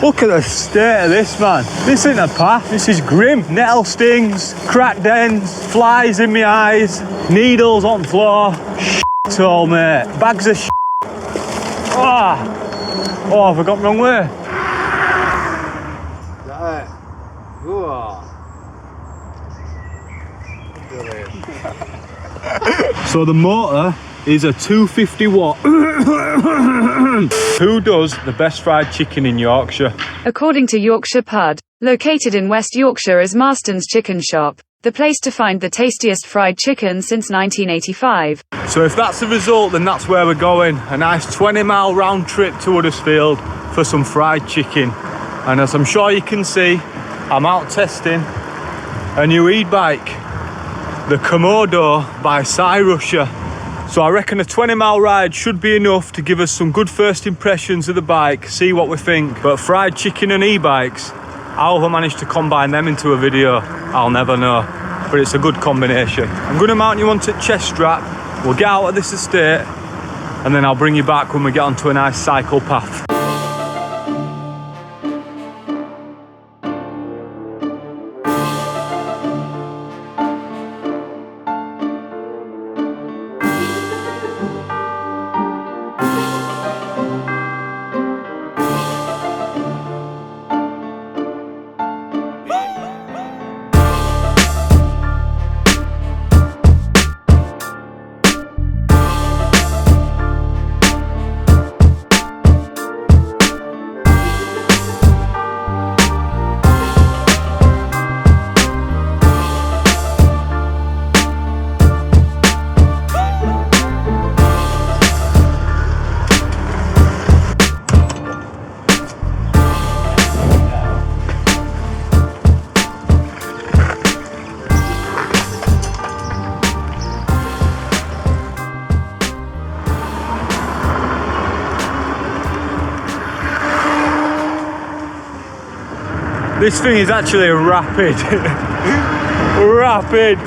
Look at the state of this, man. This isn't a path, this is grim. Nettle stings, cracked ends, flies in my eyes, needles on the floor. Shit all, mate. Bags of shit. Oh, have I gone the wrong way? So the motor is a 250 watt. Who does the best fried chicken in Yorkshire? According to Yorkshire Pud, located in West Yorkshire is Marston's Chicken Shop, the place to find the tastiest fried chicken since 1985. So if that's the result, then that's where we're going. A nice 20-mile round trip to Huddersfield for some fried chicken. And as I'm sure you can see, I'm out testing a new e-bike, the Kommoda by Cyrusher. So I reckon a 20-mile ride should be enough to give us some good first impressions of the bike, see what we think. But fried chicken and e-bikes, how have I managed to combine them into a video? I'll never know, but it's a good combination. I'm going to mount you onto chest strap, we'll get out of this estate, and then I'll bring you back when we get onto a nice cycle path. This thing is actually rapid. Rapid.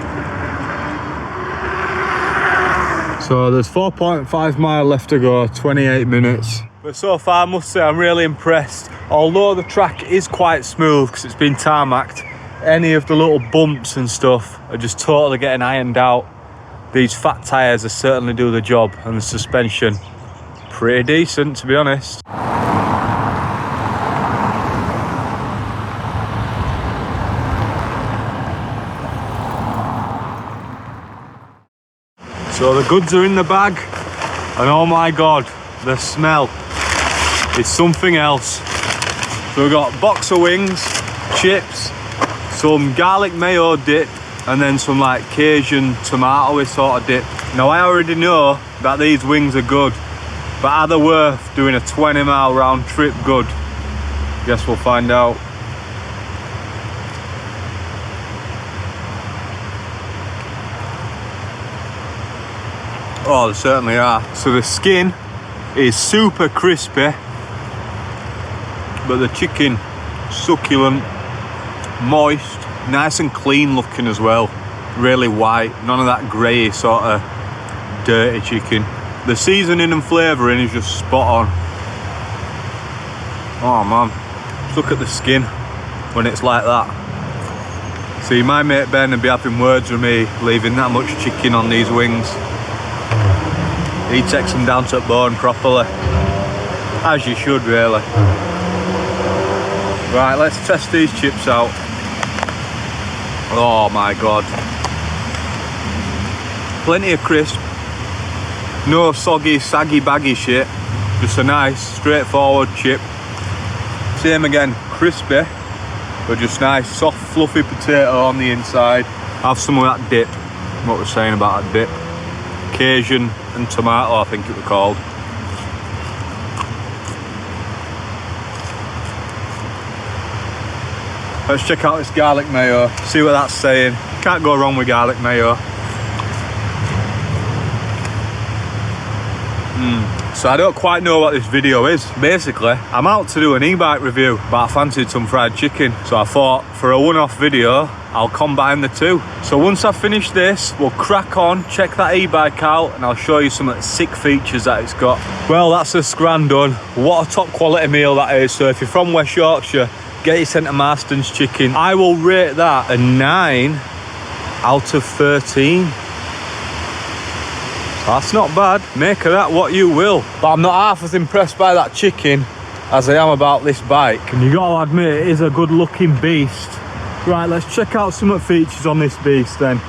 So there's 4.5 miles left to go, 28 minutes. But so far I must say I'm really impressed. Although the track is quite smooth because it's been tarmacked, any of the little bumps and stuff are just totally getting ironed out. These fat tyres are certainly do the job, and the suspension, pretty decent to be honest. So the goods are in the bag, and oh my god, the smell is something else. So we've got a box of wings, chips, some garlic mayo dip, and then some like Cajun tomato sort of dip. Now I already know that these wings are good, but are they worth doing a 20-mile round trip good? Guess we'll find out. Oh, they certainly are. So the skin is super crispy, but the chicken succulent, moist, nice and clean looking as well. Really white, none of that grey sort of dirty chicken. The seasoning and flavouring is just spot on. Oh man, just look at the skin when it's like that. See, my mate Ben would be having words with me leaving that much chicken on these wings. He takes them down to the bone properly, as you should really. Right, let's test these chips out. Oh my god. Plenty of crisp, no soggy, saggy, baggy shit. Just a nice, straightforward chip. Same again, crispy, but just nice, soft, fluffy potato on the inside. Have some of that dip, what we're saying about that dip. Cajun and tomato, I think it was called. Let's check out this garlic mayo, see what that's saying. Can't go wrong with garlic mayo. So I don't quite know what this video is. Basically, I'm out to do an e-bike review, but I fancied some fried chicken. So I thought for a one-off video, I'll combine the two. So once I've finished this, we'll crack on, check that e-bike out, and I'll show you some of the sick features that it's got. Well, that's a scran done. What a top quality meal that is. So if you're from West Yorkshire, get your St Marston's chicken. I will rate that a 9 out of 13. That's not bad. Make of that what you will. But I'm not half as impressed by that chicken as I am about this bike. And you gotta admit, it is a good looking beast. Right, let's check out some of the features on this beast then.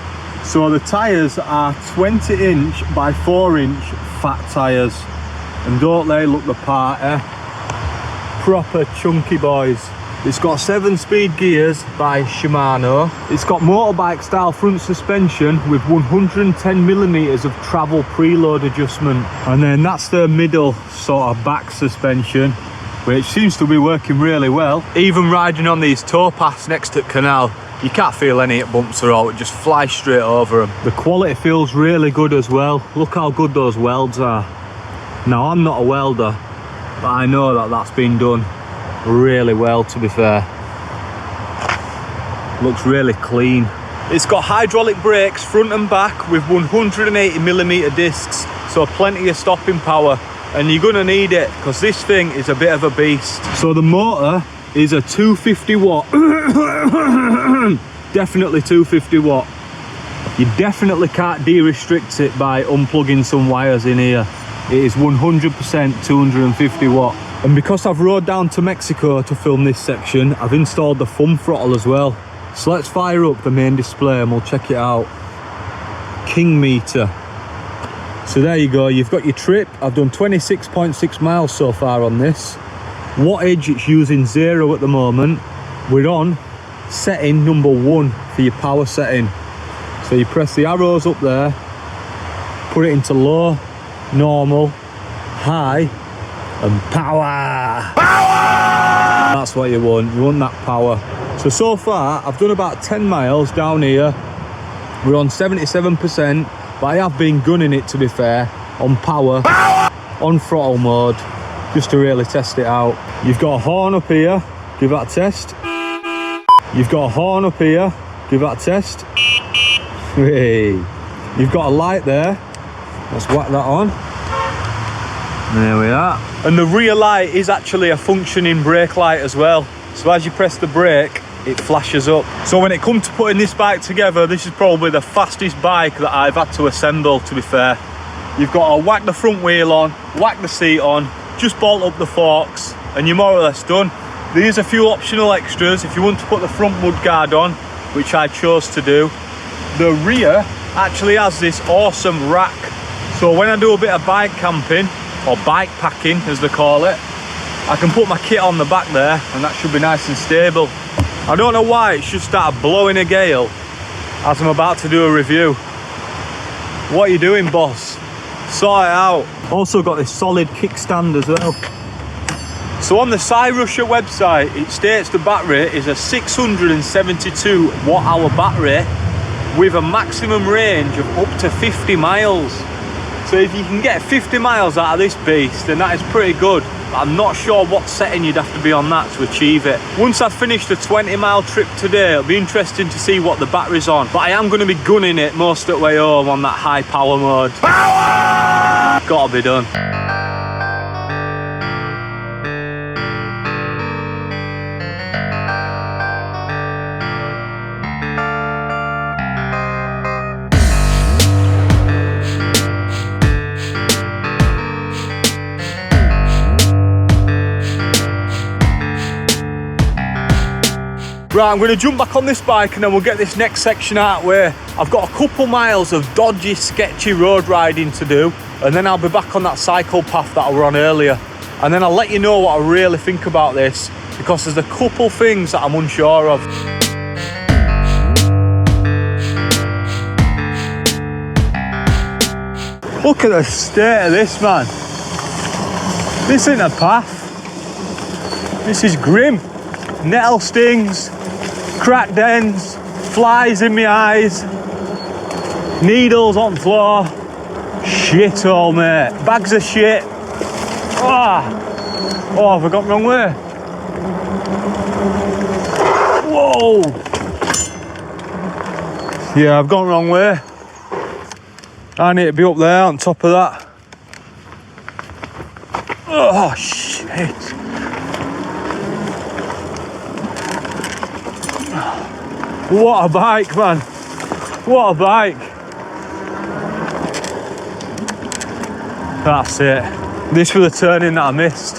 So the tyres are 20-inch by 4-inch fat tyres. And don't they look the part, eh? Proper chunky boys. It's got 7-speed gears by Shimano. It's got motorbike style front suspension with 110mm of travel preload adjustment. And then that's the middle sort of back suspension, which seems to be working really well. Even riding on these towpaths next to the canal, you can't feel any bumps at all. It just flies straight over them. The quality feels really good as well. Look how good those welds are. Now, I'm not a welder, but I know that that's been done really well, to be fair. Looks really clean. It's got hydraulic brakes front and back with 180mm discs, so plenty of stopping power, and you're gonna need it because this thing is a bit of a beast. So the motor is a 250 watt. Definitely 250 watt. You definitely can't de-restrict it by unplugging some wires in here. It is 100% 250 watt. And because I've rode down to Mexico to film this section, I've installed the thumb throttle as well. So let's fire up the main display and we'll check it out. King meter. So there you go, you've got your trip. I've done 26.6 miles so far on this. Wattage, it's using 0 at the moment. We're on setting number 1 for your power setting. So you press the arrows up there, put it into low, normal, high, and power. That's what you want that power. So far I've done about 10 miles down here. We're on 77%, but I have been gunning it, to be fair, on power, on throttle mode, just to really test it out. You've got a horn up here, give that a test. You've got a horn up here, give that a test. Hey. You've got a light there, let's whack that on. There we are. And the rear light is actually a functioning brake light as well. So as you press the brake, it flashes up. So when it comes to putting this bike together, this is probably the fastest bike that I've had to assemble, to be fair. You've got to whack the front wheel on, whack the seat on, just bolt up the forks, and you're more or less done. There's a few optional extras if you want to put the front mud guard on, which I chose to do. The rear actually has this awesome rack. So when I do a bit of bike camping, or bike packing as they call it, I can put my kit on the back there and that should be nice and stable. I don't know why it should start blowing a gale as I'm about to do a review. What are you doing, boss? Sort it out. Also got this solid kickstand as well. So on the Cyrusher website, it states the battery is a 672 watt hour battery with a maximum range of up to 50 miles. So if you can get 50 miles out of this beast, then that is pretty good. But I'm not sure what setting you'd have to be on that to achieve it. Once I've finished the 20-mile trip today, it'll be interesting to see what the battery's on. But I am going to be gunning it most of the way home on that high power mode. Power! Gotta be done. Right, I'm going to jump back on this bike and then we'll get this next section out of the way. I've got a couple miles of dodgy, sketchy road riding to do, and then I'll be back on that cycle path that I were on earlier. And then I'll let you know what I really think about this, because there's a couple things that I'm unsure of. Look at the state of this, man. This isn't a path. This is grim. Nettle stings, crack dens, flies in my eyes, needles on the floor. Shit all, mate. Bags of shit. Oh, have I gone the wrong way? Whoa! Yeah, I've gone the wrong way. I need to be up there on top of that. Oh, shit. What a bike, man. What a bike. That's it. This was the turning that I missed.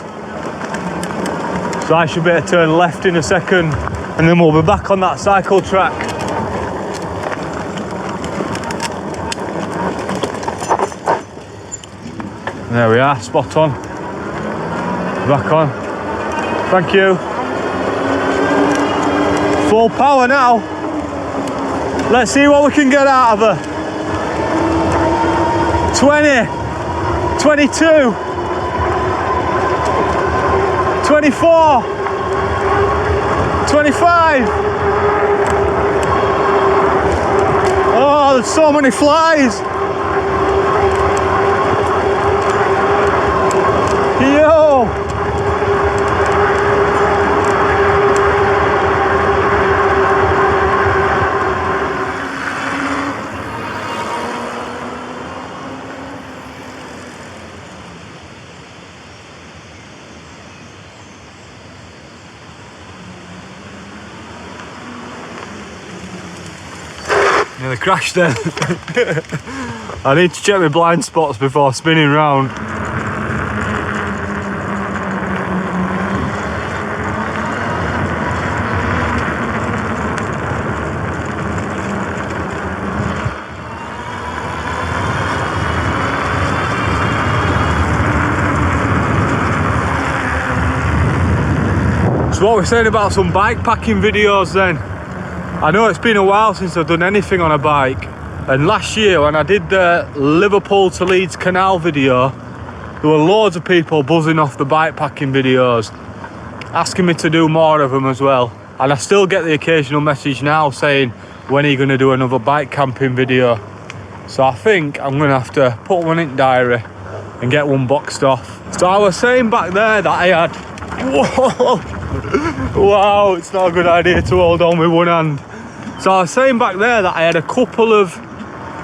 So I should be able to turn left in a second and then we'll be back on that cycle track. There we are, spot on. Back on. Thank you. Full power now. Let's see what we can get out of her. 20, 22, 24, 25. Oh, there's so many flies. Yo! Nearly crashed then. I need to check my blind spots before spinning round. So what we're saying about some bike packing videos then. I know it's been a while since I've done anything on a bike, and last year when I did the Liverpool to Leeds Canal video, there were loads of people buzzing off the bike packing videos, asking me to do more of them as well. And I still get the occasional message now saying, when are you going to do another bike camping video? So I think I'm going to have to put one in diary and get one boxed off. So I was saying back there that I had, whoa, wow, it's not a good idea to hold on with one hand. So I was saying back there that I had a couple of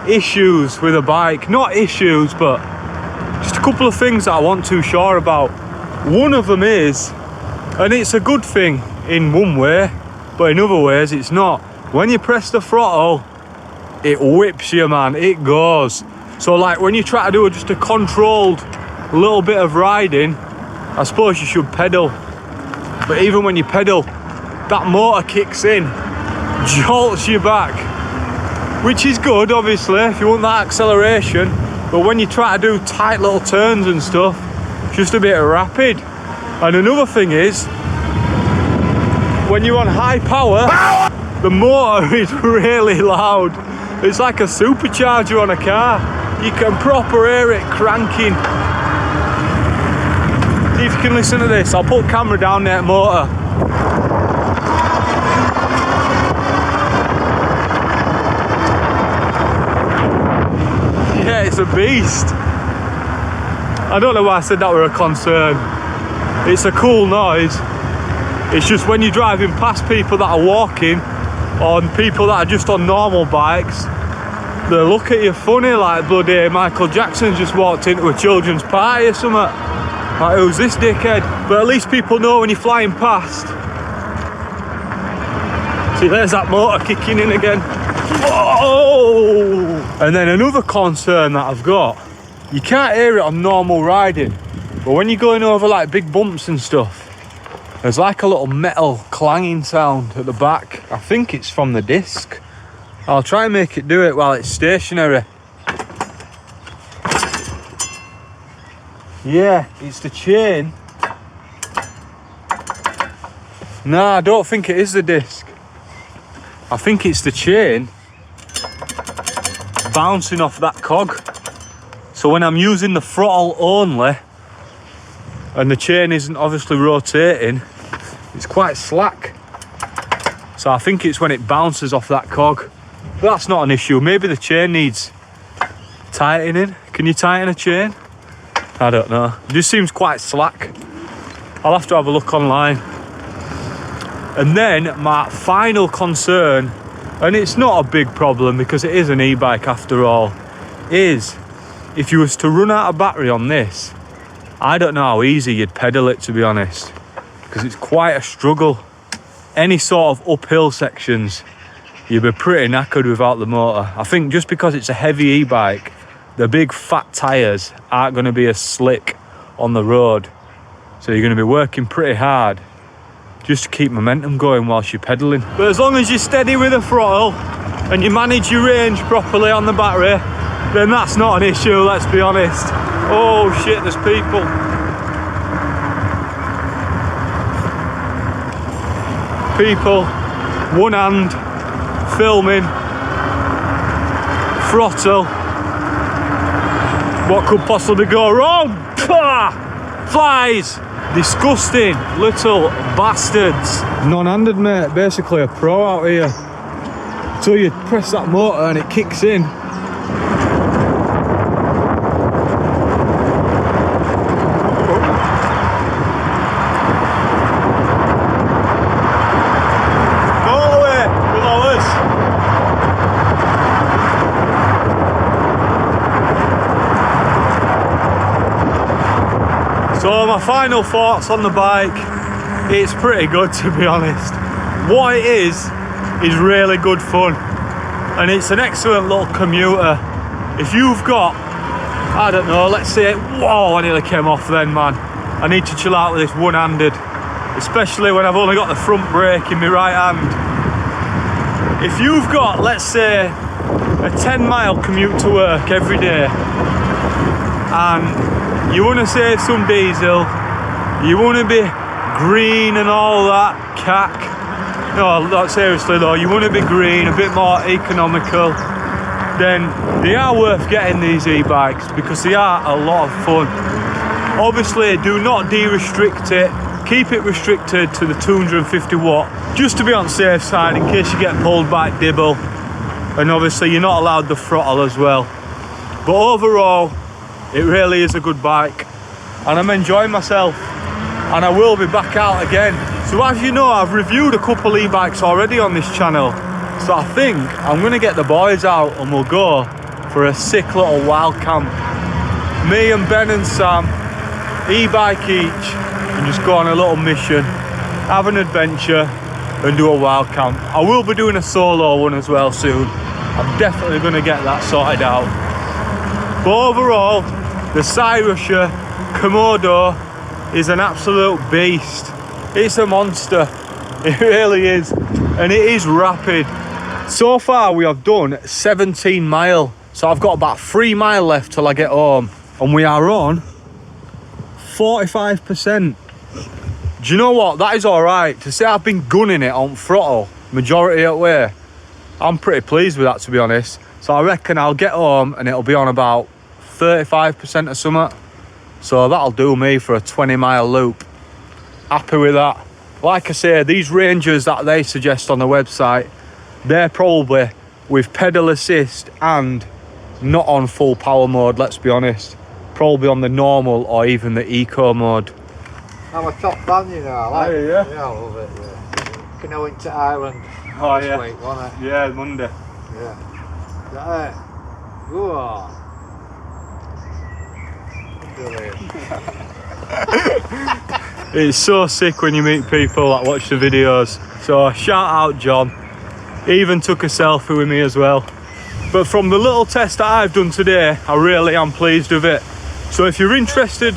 issues with a bike. Not issues, but just a couple of things that I wasn't too sure about. One of them is, and it's a good thing in one way, but in other ways it's not. When you press the throttle, it whips you, man, it goes. So like when you try to do just a controlled little bit of riding, I suppose you should pedal. But even when you pedal, that motor kicks in, jolts you back, which is good obviously if you want that acceleration, but when you try to do tight little turns and stuff, it's just a bit rapid. And another thing is, when you're on high power, the motor is really loud. It's like a supercharger on a car. You can proper hear it cranking. See if you can listen to this. I'll put the camera down there at motor. Yeah, it's a beast. I don't know why I said that were a concern. It's a cool noise. It's just when you're driving past people that are walking, or people that are just on normal bikes, they look at you funny, like bloody Michael Jackson just walked into a children's party or something. Like, who's this dickhead? But at least people know when you're flying past. See, there's that motor kicking in again. Whoa! And then another concern that I've got, you can't hear it on normal riding, but when you're going over like big bumps and stuff, there's like a little metal clanging sound at the back. I think it's from the disc. I'll try and make it do it while it's stationary. Yeah, it's the chain. No, I don't think it is the disc. I think it's the chain bouncing off that cog. So when I'm using the throttle only, and the chain isn't obviously rotating, it's quite slack. So I think it's when it bounces off that cog. But that's not an issue. Maybe the chain needs tightening. Can you tighten a chain? I don't know. It just seems quite slack. I'll have to have a look online. And then my final concern, and it's not a big problem because it is an e-bike after all, is if you was to run out of battery on this, I don't know how easy you'd pedal it, to be honest, because it's quite a struggle. Any sort of uphill sections, you'd be pretty knackered without the motor. I think just because it's a heavy e-bike, the big fat tyres aren't going to be as slick on the road. So you're going to be working pretty hard just to keep momentum going whilst you're pedaling. But as long as you're steady with the throttle and you manage your range properly on the battery, then that's not an issue, let's be honest. Oh shit, there's people. People, one hand, filming, throttle. What could possibly go wrong? Flies! Disgusting little bastards. Non-handed, mate, basically a pro out here. So you press that motor and it kicks in. So my final thoughts on the bike, it's pretty good, to be honest. What it is really good fun, and it's an excellent little commuter. If you've got, I don't know, let's say, whoa, I nearly came off then, man. I need to chill out with this one-handed, especially when I've only got the front brake in my right hand. If you've got, let's say, a 10-mile commute to work every day, and you want to save some diesel, you want to be green and all that cack. No, not seriously though, you want to be green, a bit more economical, then they are worth getting, these e-bikes, because they are a lot of fun. Obviously, do not de-restrict it, keep it restricted to the 250 watt, just to be on the safe side in case you get pulled by dibble. And obviously you're not allowed the throttle as well. But overall, it really is a good bike, and I'm enjoying myself, and I will be back out again. So as you know, I've reviewed a couple e-bikes already on this channel, so I think I'm going to get the boys out and we'll go for a sick little wild camp. Me and Ben and Sam, e-bike each, and just go on a little mission, have an adventure and do a wild camp. I will be doing a solo one as well soon. I'm definitely going to get that sorted out. But overall, the Cyrusher Kommoda is an absolute beast. It's a monster. It really is. And it is rapid. So far we have done 17 mile. So I've got about 3 mile left till I get home. And we are on 45%. Do you know what? That is alright. To say I've been gunning it on throttle majority of the way, I'm pretty pleased with that, to be honest. So I reckon I'll get home and it'll be on about 35% or something. So that'll do me for a 20-mile loop. Happy with that. Like I say, these ranges that they suggest on the website, they're probably with pedal assist and not on full power mode, let's be honest. Probably on the normal or even the eco mode. I'm a top fan, you know. I like it. Yeah? Yeah, I love it. Yeah. You know, into Ireland. Oh this yeah. week, wasn't it? Yeah, Monday. Yeah. Is that it? Whoa. It's so sick when you meet people that watch the videos. So shout out John. He even took a selfie with me as well. But from the little test that I've done today, I really am pleased with it. So if you're interested...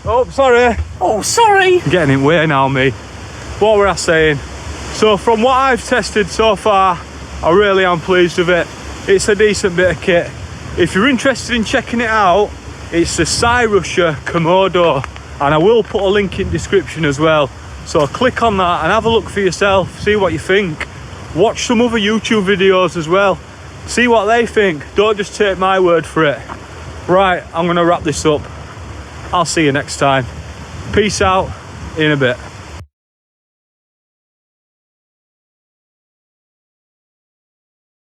Oh, sorry. Oh, sorry. I'm getting in way now, me. What were I saying? So from what I've tested so far, I really am pleased with it. It's a decent bit of kit. If you're interested in checking it out, it's the Cyrusher Kommoda, and I will put a link in the description as well. So click on that and have a look for yourself, see what you think. Watch some other YouTube videos as well, see what they think. Don't just take my word for it. Right, I'm gonna wrap this up. I'll see you next time. Peace out, in a bit.